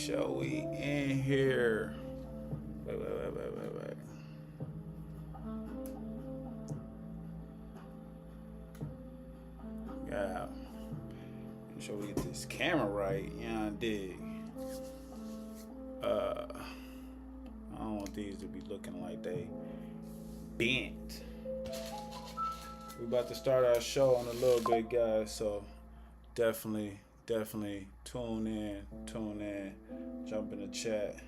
sure we in here. Wait. Yeah. Make sure we get this camera right. Yeah, I dig. I don't want these to be looking like they bent. We about to start our show in a little bit, guys. So definitely tune in. Jump in the chat.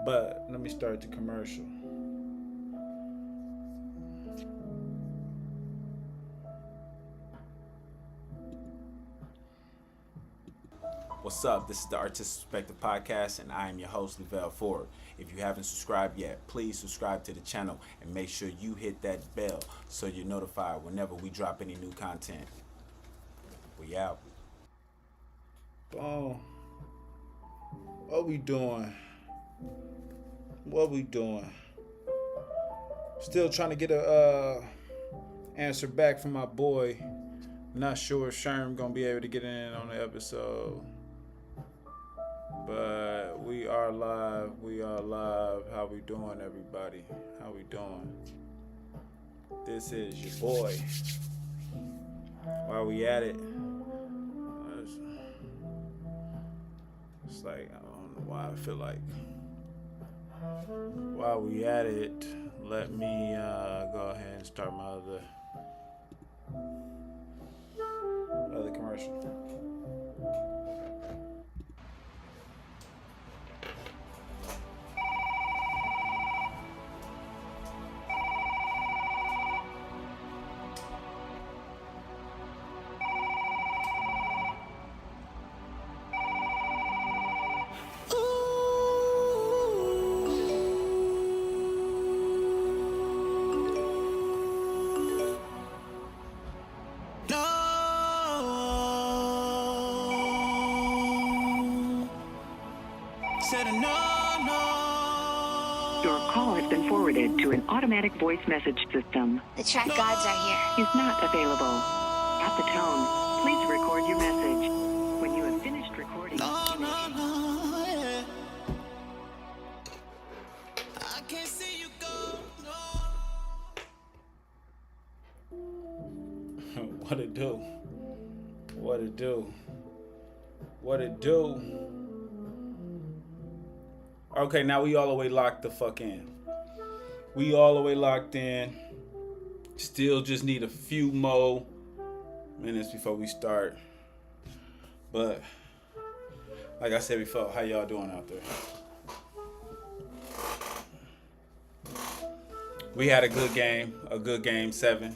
But let me start the commercial. What's up? This is the Artistic Perspective Podcast, and I am your host, Lavelle Ford. If you haven't subscribed yet, please subscribe to the channel and make sure you hit that bell so you're notified whenever we drop any new content. We out. Boom. What we doing? Still trying to get a answer back from my boy. Not sure if Sherm gonna be able to get in on the episode. But we are live. How we doing, everybody? How we doing? This is your boy. While we at it, it's like, I don't know why I feel like. While we at it, let me go ahead and start my other commercial. Your call has been forwarded to an automatic voice message system. The track gods are here. Is not available. At the tone, please record your message. When you have finished recording, you may hang. I can't see you go, no. What it do? Okay, now we all the way locked the fuck in. We all the way locked in. Still just need a few more minutes before we start. But like I said before, how y'all doing out there? We had a good game 7.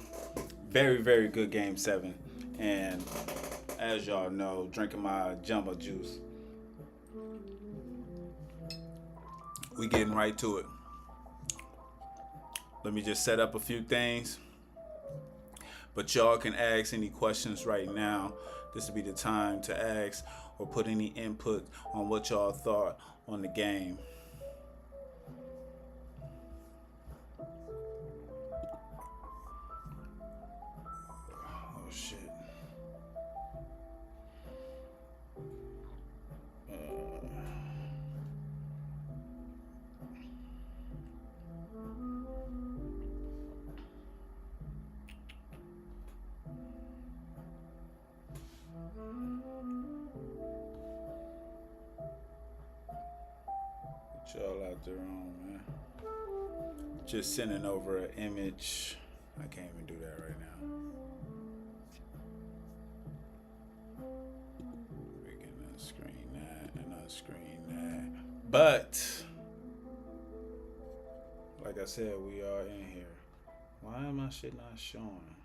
Very, very good game 7. And as y'all know, drinking my jumbo juice. We getting right to it. Let me just set up a few things. But y'all can ask any questions right now. This will be the time to ask or put any input on what y'all thought on the game. Oh shit. What y'all out there on, man? Just sending over an image. I can't even do that right now. We can unscreen that and unscreen that. But like I said, we are in here. Why am my shit not showing?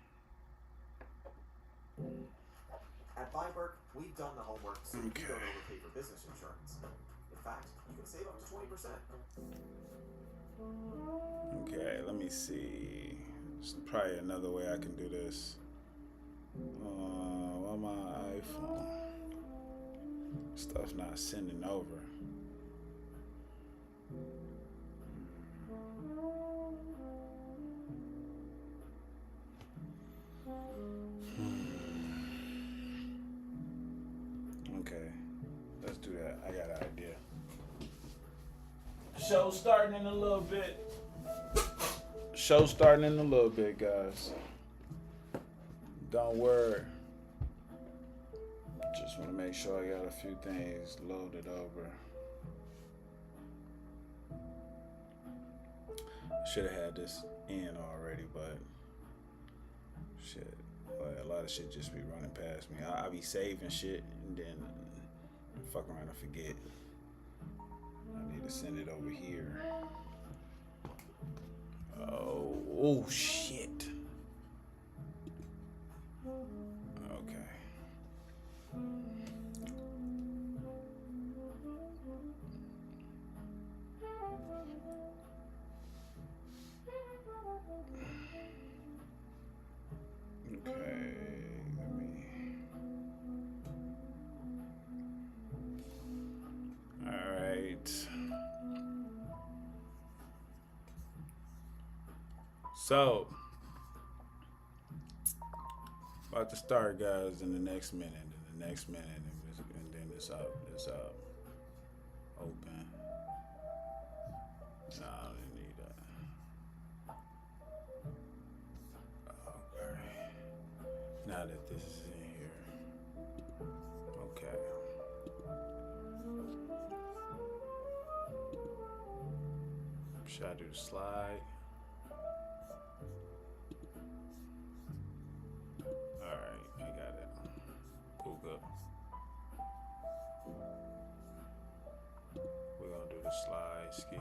At Feinberg, we've done the homework so you don't overpay for business insurance. In fact, you can save up to 20%. Okay, let me see. There's probably another way I can do this. On my iPhone. Stuff not sending over. Show starting in a little bit. Show starting in a little bit, guys. Don't worry. Just want to make sure I got a few things loaded over. Should have had this in already, but shit. A lot of shit just be running past me. I be saving shit and then fuck around and forget. I need to send it over here. Oh shit. Okay. Okay, let me. All right. So, about to start, guys, in the next minute. In the next minute, and then it's up. It's up. Open. No, I didn't need that. Okay. Now that this is in here. Okay. Should I do the slide? Alright, I got it. Puka. We're gonna do the slide ski.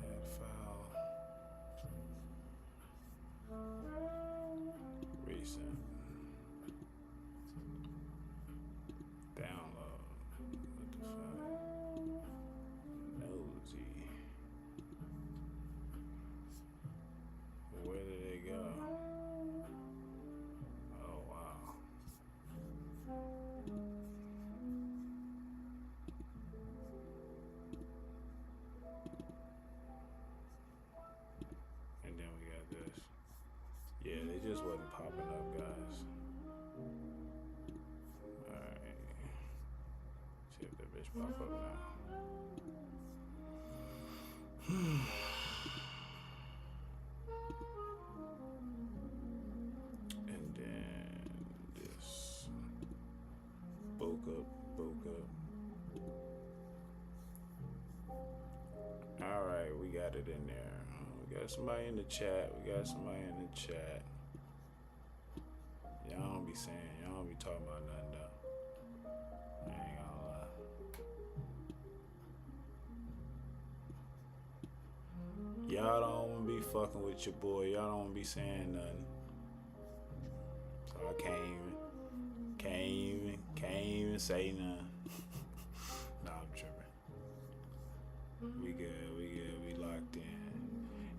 Add file. Recent. Download. What the fuck? Nosy. Where did it go? Oh wow. And then we got this. Yeah, they just wasn't popping up, guys. Alright. See if that bitch pop up now. And then this. Boke up, boke up. Alright, we got it in there. We got somebody in the chat. We got somebody in the chat. Y'all don't be saying, y'all don't be talking about nothing though. I ain't gonna lie. Y'all don't wanna be fucking with your boy. Y'all don't wanna be saying nothing. So I can't even say nothing. Nah, I'm tripping. We good, we locked in.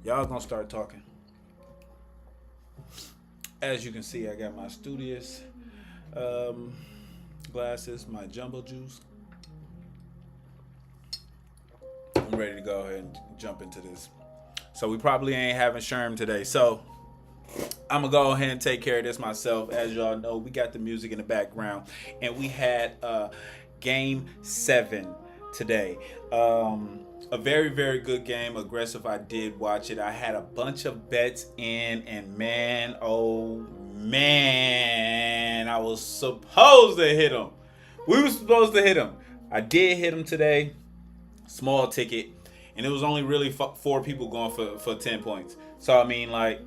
Y'all gonna start talking. As you can see, I got my Studious glasses, my Jumbo Juice. I'm ready to go ahead and jump into this. So we probably ain't having Sherm today. So I'm going to go ahead and take care of this myself. As y'all know, we got the music in the background. And we had Game 7 today. A very, very good game. Aggressive. I did watch it. I had a bunch of bets in. And man, oh man, I was supposed to hit him. We were supposed to hit him. I did hit him today. Small ticket. And it was only really 4 people going for 10 points. So, I mean, like,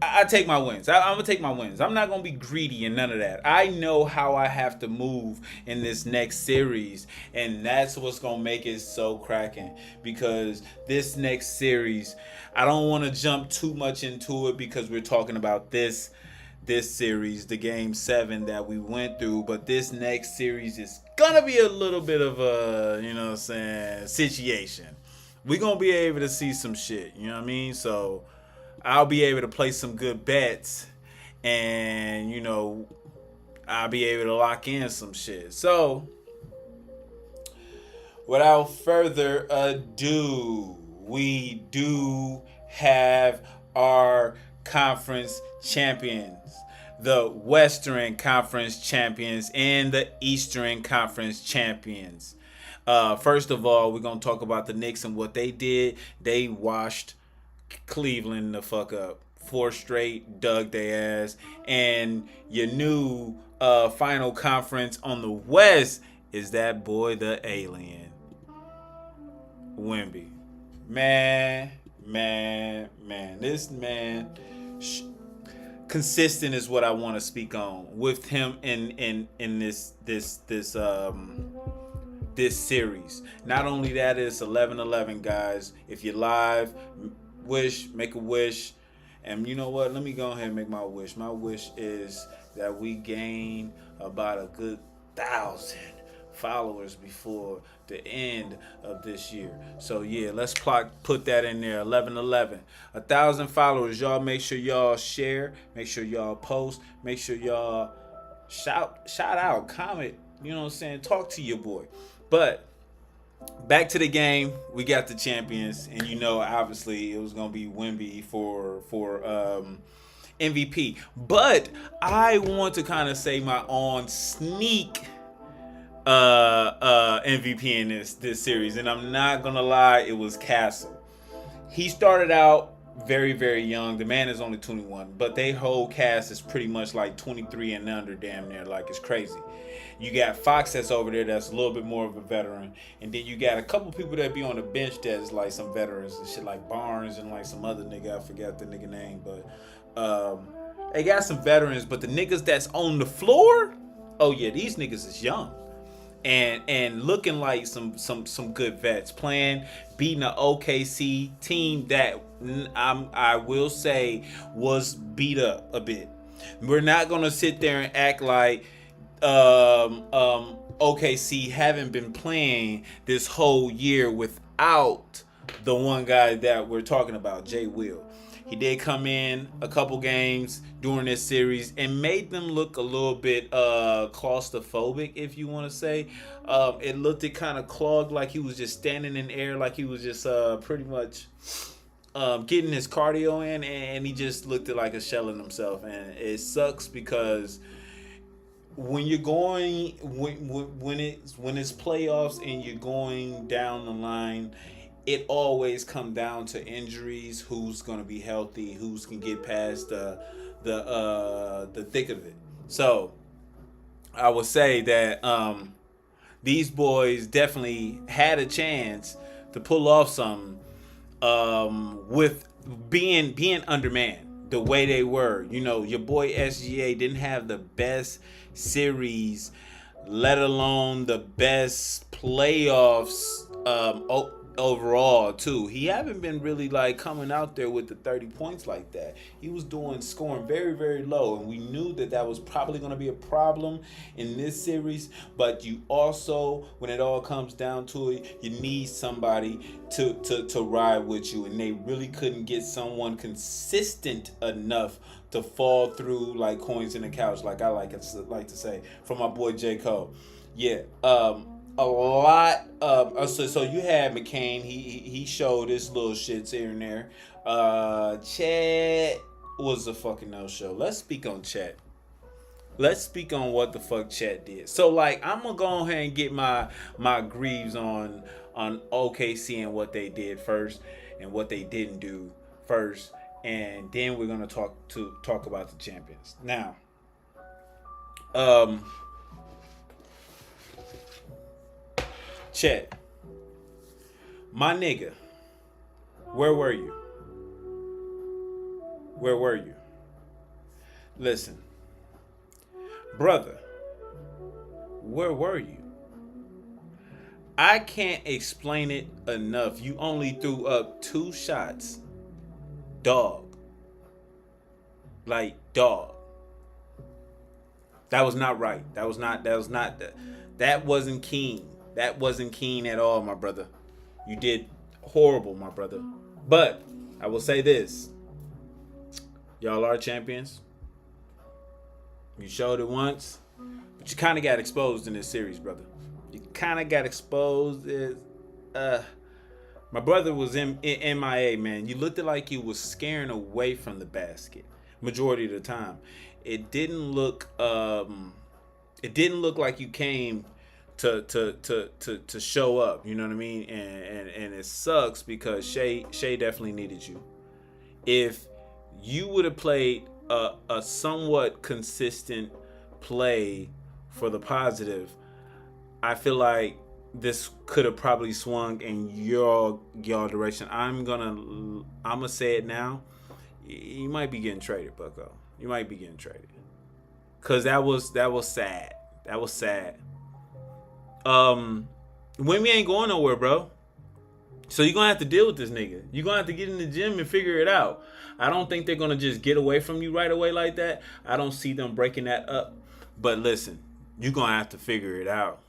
I take my wins. I'm going to take my wins. I'm not going to be greedy and none of that. I know how I have to move in this next series. And that's what's going to make it so cracking. Because this next series, I don't want to jump too much into it because we're talking about this series, the Game 7 that we went through. But this next series is going to be a little bit of a, you know what I'm saying, situation. We're going to be able to see some shit. You know what I mean? So I'll be able to play some good bets and, you know, I'll be able to lock in some shit. So, without further ado, we do have our conference champions. The Western Conference champions and the Eastern Conference champions. First of all, we're going to talk about the Knicks and what they did. They washed Cleveland the fuck up. 4 straight, dug their ass. And your new final conference on the West is that boy, the alien. Wemby. Man. This man... consistent is what I want to speak on with him in this series. Not only that, it's 11-11, guys. If you're live, make a wish. And you know what? Let me go ahead and make my wish. My wish is that we gain about a good 1,000 followers before the end of this year. So yeah, let's put that in there. 11-11, 1,000 followers. Y'all make sure y'all share, make sure y'all post, make sure y'all shout out, comment, you know what I'm saying, talk to your boy. But back to the game, we got the champions, and you know obviously it was gonna be Wemby for MVP. But I want to kind of say my own sneak MVP in this series, and I'm not gonna lie, it was Castle. He started out very, very young. The man is only 21, but they whole cast is pretty much like 23 and under, damn near, like it's crazy. You got Fox that's over there that's a little bit more of a veteran, and then you got a couple people that be on the bench that's like some veterans and shit, like Barnes and like some other nigga, I forgot the nigga name, but they got some veterans. But the niggas that's on the floor, oh yeah, these niggas is young. And looking like some good vets, beating an OKC team that I will say was beat up a bit. We're not gonna sit there and act like OKC haven't been playing this whole year without the one guy that we're talking about, Jay Will. He did come in a couple games during this series and made them look a little bit claustrophobic, if you want to say. It looked kind of clogged, like he was just standing in air, like he was just pretty much getting his cardio in, and he just looked like a shell in himself. And it sucks because when you're going when it's playoffs and you're going down the line, it always comes down to injuries. Who's going to be healthy? Who's can get past the thick of it? So I would say that these boys definitely had a chance to pull off something with being undermanned the way they were. You know, your boy SGA didn't have the best series, let alone the best playoffs overall too. He haven't been really like coming out there with the 30 points like that. He was scoring very, very low, and we knew that was probably going to be a problem in this series. But you also, when it all comes down to it, you need somebody to ride with you, and they really couldn't get someone consistent enough to fall through like coins in the couch, like I like to say, from my boy J. Cole. Yeah. A lot of so you had McCain. He showed his little shits here and there. Chet was a fucking no show. Let's speak on Chet. Let's speak on what the fuck Chet did. So like, I'm gonna go ahead and get my grieves on OKC and what they did first and what they didn't do first, and then we're gonna talk about the champions now. Chet, my nigga, where were you? Where were you? Listen, brother, where were you? I can't explain it enough. You only threw up 2 shots. Dog. Like, dog. That was not right. That wasn't keen. That wasn't keen at all, my brother. You did horrible, my brother. But I will say this. Y'all are champions. You showed it once, but you kind of got exposed in this series, brother. You kind of got exposed. My brother was in MIA, man. You looked like you was scaring away from the basket majority of the time. It didn't look like you came to show up. You know what I mean? And it sucks because Shea definitely needed you. If you would have played a somewhat consistent play for the positive, I feel like this could have probably swung in your direction. I'm gonna say it now. You might be getting traded, Bucko. You might be getting traded. Cause that was sad. That was sad. Wimby ain't going nowhere, bro. So you're gonna have to deal with this nigga. You're gonna have to get in the gym and figure it out. I don't think they're gonna just get away from you right away like that. I don't see them breaking that up. But listen, you're gonna have to figure it out.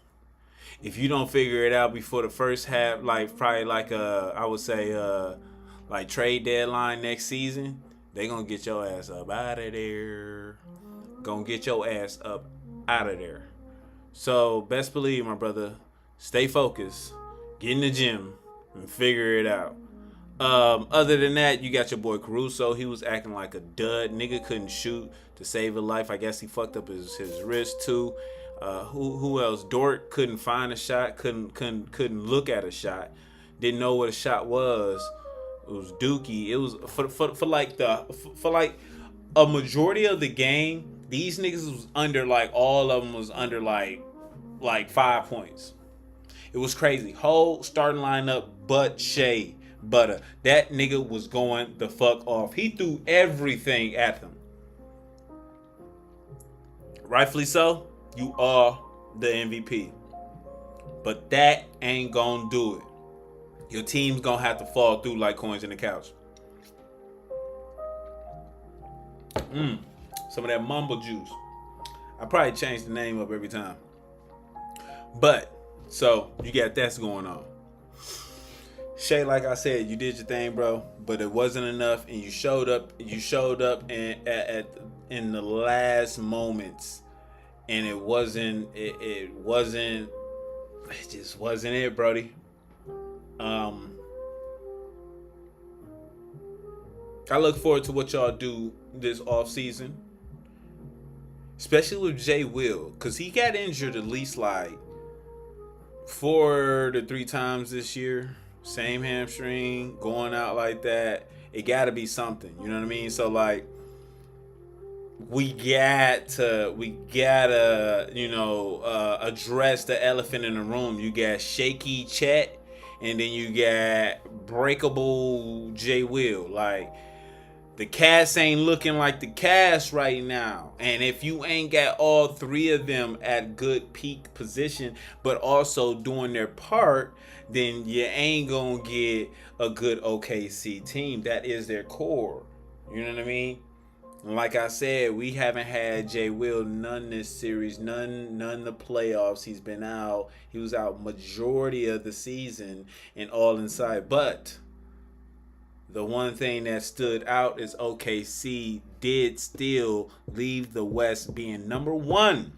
If you don't figure it out before the first half, like probably like I would say like trade deadline next season, they gonna get your ass up out of there. Gonna get your ass up out of there. So best believe, my brother, stay focused, get in the gym, and figure it out. Other than that, you got your boy Caruso. He was acting like a dud. Nigga couldn't shoot to save a life. I guess he fucked up his wrist too. Who else? Dort couldn't find a shot. Couldn't look at a shot. Didn't know what a shot was. It was dookie. It was for like a majority of the game. These niggas was under like all of them was under like 5 points. It was crazy. Whole starting lineup, but Shea Butter. That nigga was going the fuck off. He threw everything at them. Rightfully so. You are the MVP. But that ain't gonna do it. Your team's gonna have to fall through like coins in the couch. Some of that mumble juice. I probably change the name up every time. But, so, you got that's going on. Shay, like I said, you did your thing, bro. But it wasn't enough, and you showed up in the last moments. And it just wasn't it, Brody. I look forward to what y'all do this offseason. Especially with Jay Will. Because he got injured at least like 4 to 3 times this year. Same hamstring. Going out like that. It got to be something. You know what I mean? So like, we gotta, address the elephant in the room. You got shaky Chet, and then you got breakable Jay Will. Like, the cast ain't looking like the cast right now. And if you ain't got all 3 of them at good peak position, but also doing their part, then you ain't gonna get a good OKC team. That is their core. You know what I mean? And like I said, we haven't had Jay Will none this series, none the playoffs. He's been out. He was out majority of the season and all inside. But the one thing that stood out is OKC did still leave the West being number 1.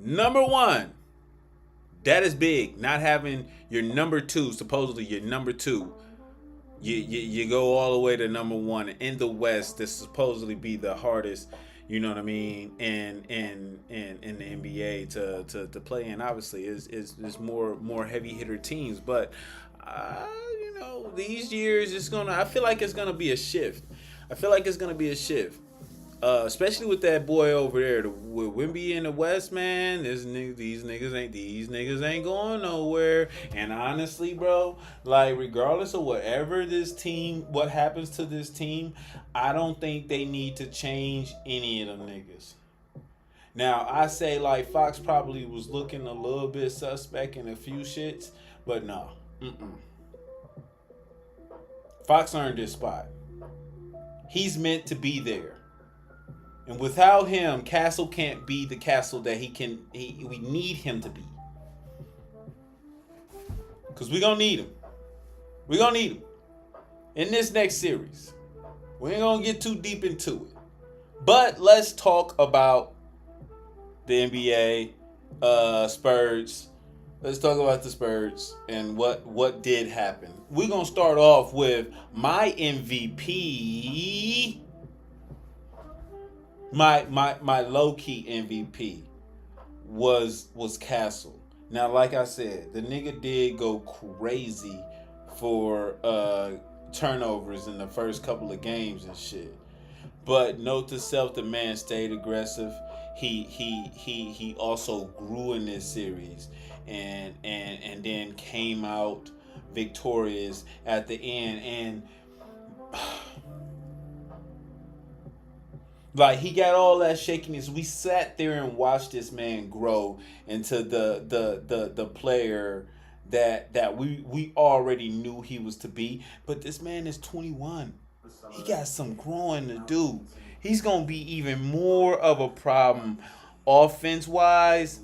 Number 1. That is big. Not having your number 2, supposedly your number 2. You go all the way to number 1 in the West. This supposedly be the hardest, you know what I mean, in the NBA to play in. Obviously, is more heavy hitter teams, but these years I feel like it's gonna be a shift. Especially with that boy over there, with Wimby in the West, man. These niggas ain't going nowhere. And honestly, bro, like regardless of what happens to this team, I don't think they need to change any of them niggas. Now, I say like Fox probably was looking a little bit suspect in a few shits, but no. Fox earned this spot. He's meant to be there. And without him, Castle can't be the Castle that we need him to be. Because we're going to need him. We're going to need him. In this next series. We ain't going to get too deep into it. But let's talk about the NBA, Spurs, Let's talk about the Spurs and what did happen. We're gonna start off with my MVP, my low key MVP was Castle. Now, like I said, the nigga did go crazy for turnovers in the first couple of games and shit. But note to self, the man stayed aggressive. He also grew in this series and then came out victorious at the end. And like, he got all that shakiness. We sat there and watched this man grow into the player that we already knew he was to be. But this man is 21. He got some growing to do. He's gonna be even more of a problem offense wise,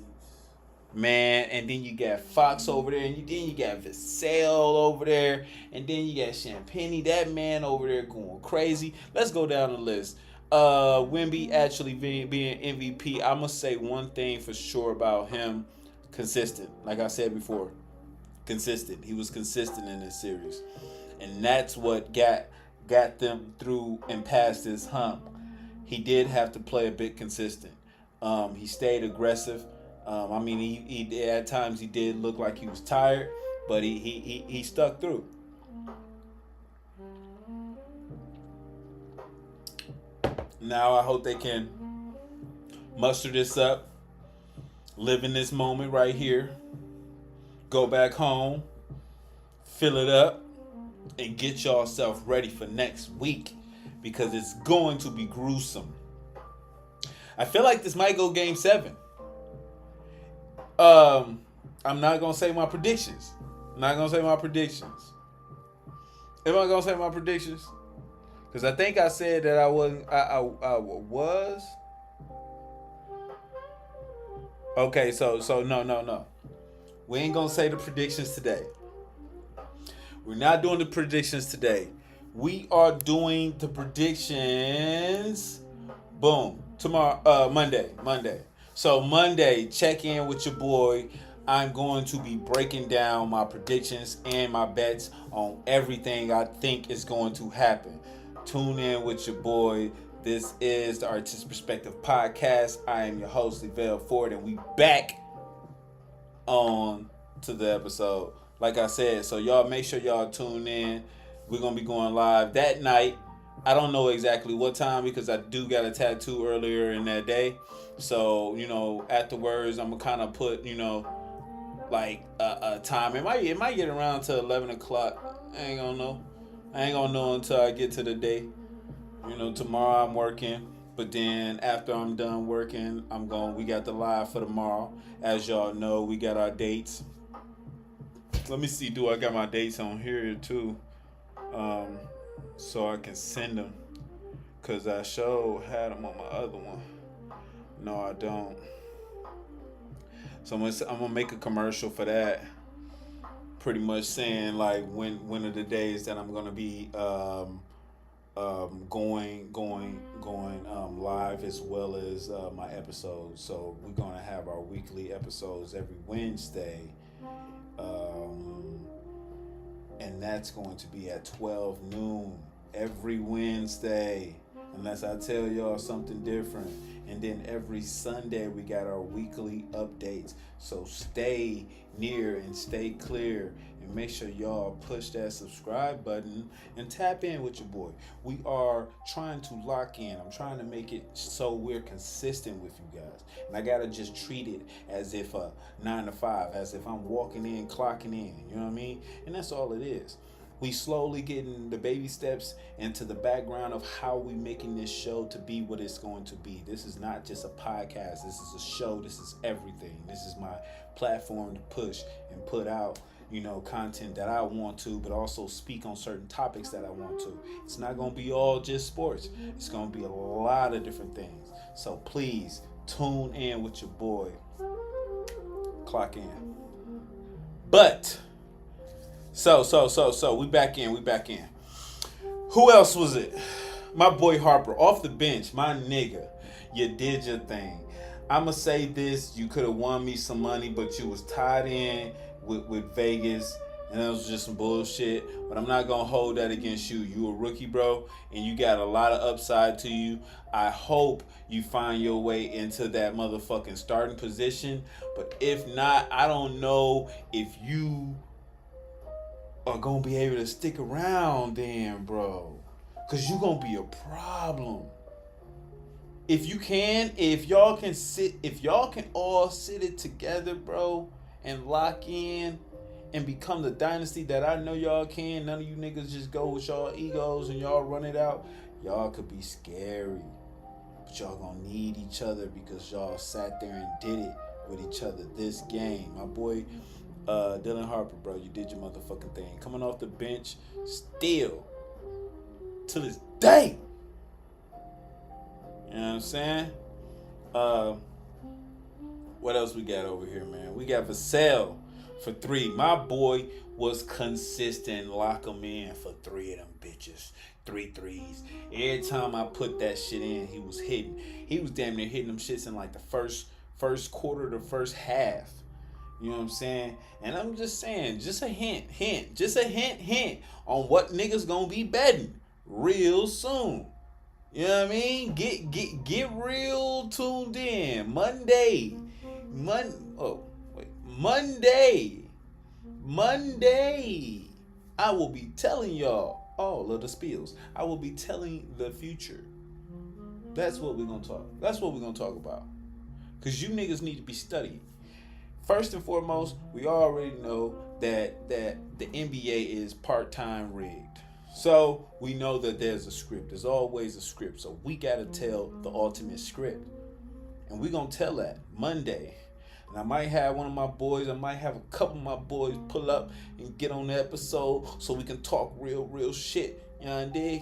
man. And then you got Fox over there, and then you got Vassell over there, and then you got Champagny, that man over there going crazy. Let's go down the list. Wemby actually being MVP. I must say one thing for sure about him: consistent. Like I said before, consistent. He was consistent in this series, and that's what got them through and past this hump. He did have to play a bit consistent. He stayed aggressive. I mean, he at times he did look like he was tired, but he stuck through. Now I hope they can muster this up, live in this moment right here, go back home, fill it up, and get yourself ready for next week, because it's going to be gruesome. I feel like this might go game 7. I'm not gonna say my predictions. Am I gonna say my predictions? Because I think I said that I wasn't. I was. Okay, so no. We ain't gonna say the predictions today. We're not doing the predictions today. We are doing the predictions. Boom. Tomorrow, Monday. So Monday, check in with your boy. I'm going to be breaking down my predictions and my bets on everything I think is going to happen. Tune in with your boy. This is the Artistic Perspective Podcast. I am your host, Lavelle Ford, and we back on to the episode. Like I said, so y'all make sure y'all tune in. We're going to be going live that night. I don't know exactly what time, because I do got a tattoo earlier in that day. So, afterwards, I'm going to kind of put, like a time. It might get around to 11 o'clock. I ain't going to know until I get to the day. Tomorrow I'm working. But then after I'm done working, we got the live for tomorrow. As y'all know, we got our dates. Let me see, do I got my dates on here too? So I can send them, because I sure had them on my other one. No, I don't. So I'm gonna make a commercial for that, pretty much saying like when are the days that I'm gonna be going live, as well as my episodes. So we're gonna have our weekly episodes every Wednesday. And that's going to be at 12 noon every Wednesday, unless I tell y'all something different. And then every Sunday we got our weekly updates. So stay near and stay clear, and make sure y'all push that subscribe button and tap in with your boy. We are trying to lock in. I'm trying to make it so we're consistent with you guys. And I gotta just treat it as if 9 to 5, as if I'm walking in, clocking in. You know what I mean? And that's all it is. We slowly getting the baby steps into the background of how we making this show to be what it's going to be. This is not just a podcast. This is a show. This is everything. This is my platform to push and put out, content that I want to, but also speak on certain topics that I want to. It's not going to be all just sports. It's going to be a lot of different things. So please tune in with your boy. Clock in. But So we back in. Who else was it? My boy Harper off the bench, my nigga. You did your thing. I'ma say this: you could have won me some money, but you was tied in with Vegas, and that was just some bullshit. But I'm not gonna hold that against you. You a rookie, bro, and you got a lot of upside to you. I hope you find your way into that motherfucking starting position. But if not, I don't know if you are gonna be able to stick around then, bro. Cause you gonna be a problem. If y'all can all sit it together, bro, and lock in and become the dynasty that I know y'all can. None of you niggas just go with y'all egos and y'all run it out. Y'all could be scary. But y'all gonna need each other because y'all sat there and did it with each other this game. My boy Dylan Harper, bro, you did your motherfucking thing. Coming off the bench still to this day. You know what I'm saying? What else we got over here, man? We got Vassell for 3. My boy was consistent. Lock him in for 3 of them bitches. 3 threes. Every time I put that shit in, he was hitting. He was damn near hitting them shits in like the first quarter, the first half. You know what I'm saying? And I'm just saying, just a hint. Just a hint on what niggas gonna be betting real soon. You know what I mean? Get real tuned in. Monday. I will be telling y'all all of the spills. I will be telling the future. That's what we're gonna talk. That's what we're gonna talk about. Cause you niggas need to be studying. First and foremost, we already know that the NBA is part-time rigged. So we know that there's a script. There's always a script. So we gotta tell the ultimate script. And we're gonna tell that Monday. And I might have one of my boys, I might have a couple of my boys pull up and get on the episode so we can talk real shit. You know what I dig?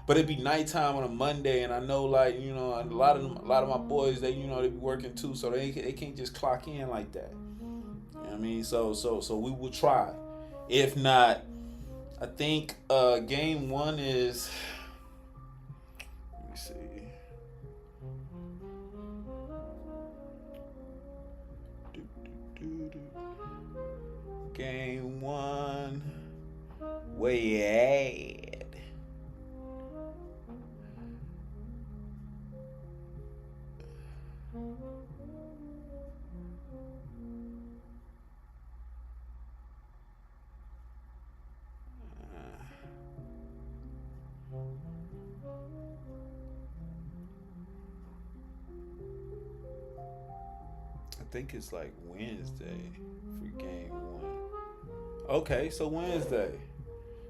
But it'd be nighttime on a Monday, and I know, like, you know, a lot of my boys, they, you know, they be working too, so they can't just clock in like that. You know what I mean? So we will try. If not, I think game 1 is, let me see. Game 1, where you at? I think it's like Wednesday for game 1. Okay, so Wednesday.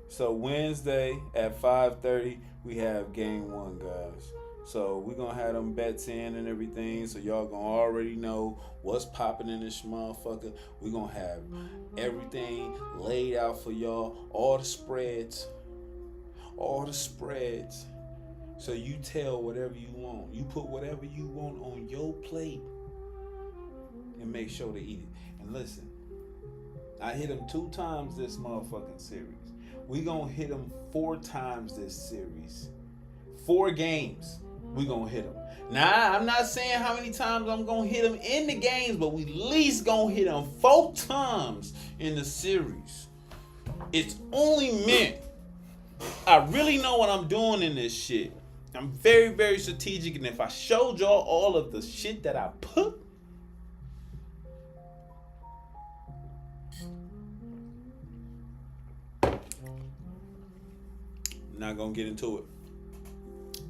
So Wednesday at 5:30, we have game 1, guys. So we're going to have them bets in and everything. So y'all going to already know what's popping in this motherfucker. We're going to have everything laid out for y'all. All the spreads. So you tell whatever you want. You put whatever you want on your plate and make sure to eat it. And listen, I hit them 2 times this motherfucking series. We gonna hit them 4 times this series. 4 games, we gonna hit them. Now, I'm not saying how many times I'm gonna hit them in the games, but we at least gonna hit them 4 times in the series. It's only meant. I really know what I'm doing in this shit. I'm very strategic, and if I showed y'all all of the shit that I put, not gonna get into it.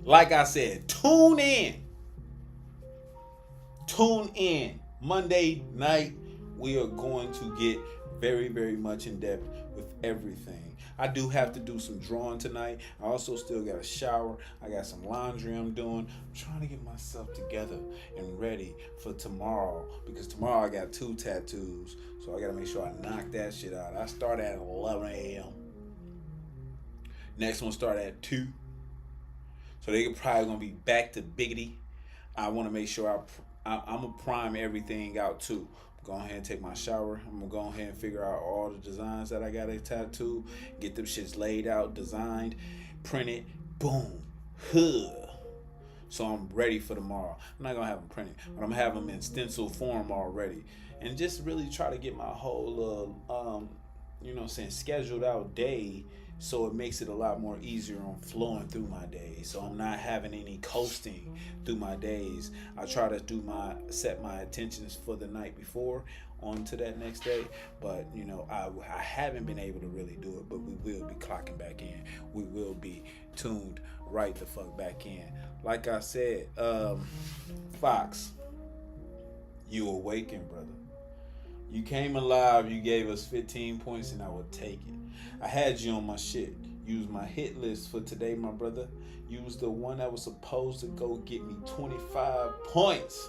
Like I said, tune in. Monday night, we are going to get very much in depth with everything. I do have to do some drawing tonight. I also still got a shower. I got some laundry I'm doing. I'm trying to get myself together and ready for tomorrow, because tomorrow I got 2 tattoos. So I gotta make sure I knock that shit out. I start at 11 a.m. Next one start at 2. So they probably gonna be back to biggity. I want to make sure I'm gonna prime everything out too. Go ahead and take my shower. I'm gonna go ahead and figure out all the designs that I got a tattoo. Get them shits laid out, designed, printed, boom, huh. So I'm ready for tomorrow. I'm not gonna have them printed, but I'm gonna have them in stencil form already, and just really try to get my whole, you know what I'm saying, scheduled out day, so it makes it a lot more easier on flowing through my days. So I'm not having any coasting through my days. I try to set my intentions for the night before on to that next day, but you know, I haven't been able to really do it, but we will be clocking back in. We will be tuned right the fuck back in. Like I said, Fox, you awakened, brother. You came alive. You gave us 15 points, and I would take it. I had you on my shit. You was my hit list for today, my brother. You was the one that was supposed to go get me 25 points.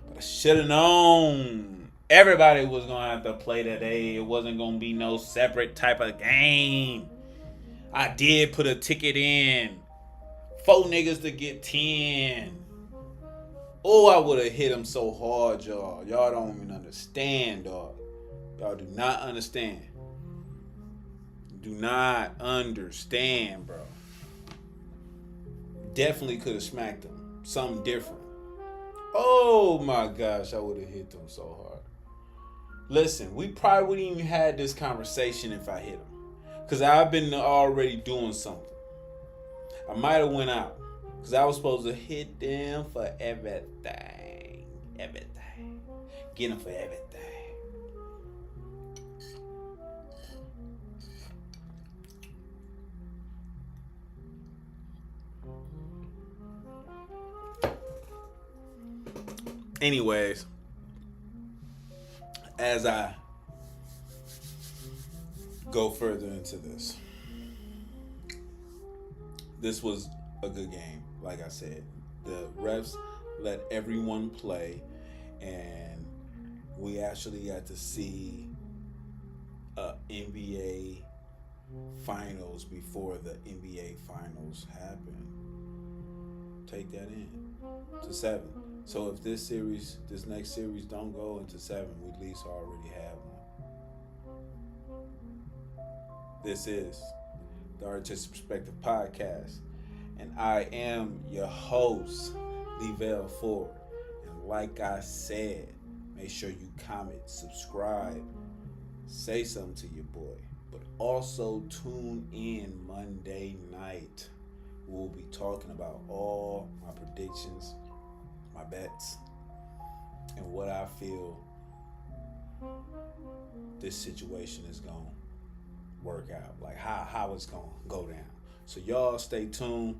But I should have known. Everybody was going to have to play today. It wasn't going to be no separate type of game. I did put a ticket in. 4 niggas to get 10. Oh, I would have hit him so hard, y'all. Y'all don't even understand, dog. Y'all do not understand. Do not understand, bro. Definitely could have smacked him. Something different. Oh my gosh, I would have hit them so hard. Listen, we probably wouldn't even had this conversation if I hit him. Because I've been already doing something. I might have went out. Because I was supposed to hit them for everything. Everything. Get them for everything. Anyways, as I go further into this was a good game. Like I said, the refs let everyone play, and we actually got to see NBA finals before the NBA finals happened. Take that in to 7. So if this next series don't go into 7, we at least already have one. This is the Artistic Perspective Podcast, and I am your host, Levelle Ford. And like I said, make sure you comment, subscribe, say something to your boy, but also tune in Monday night. We'll be talking about all my predictions, my bets, and what I feel this situation is going to work out, like how it's going to go down. So y'all stay tuned.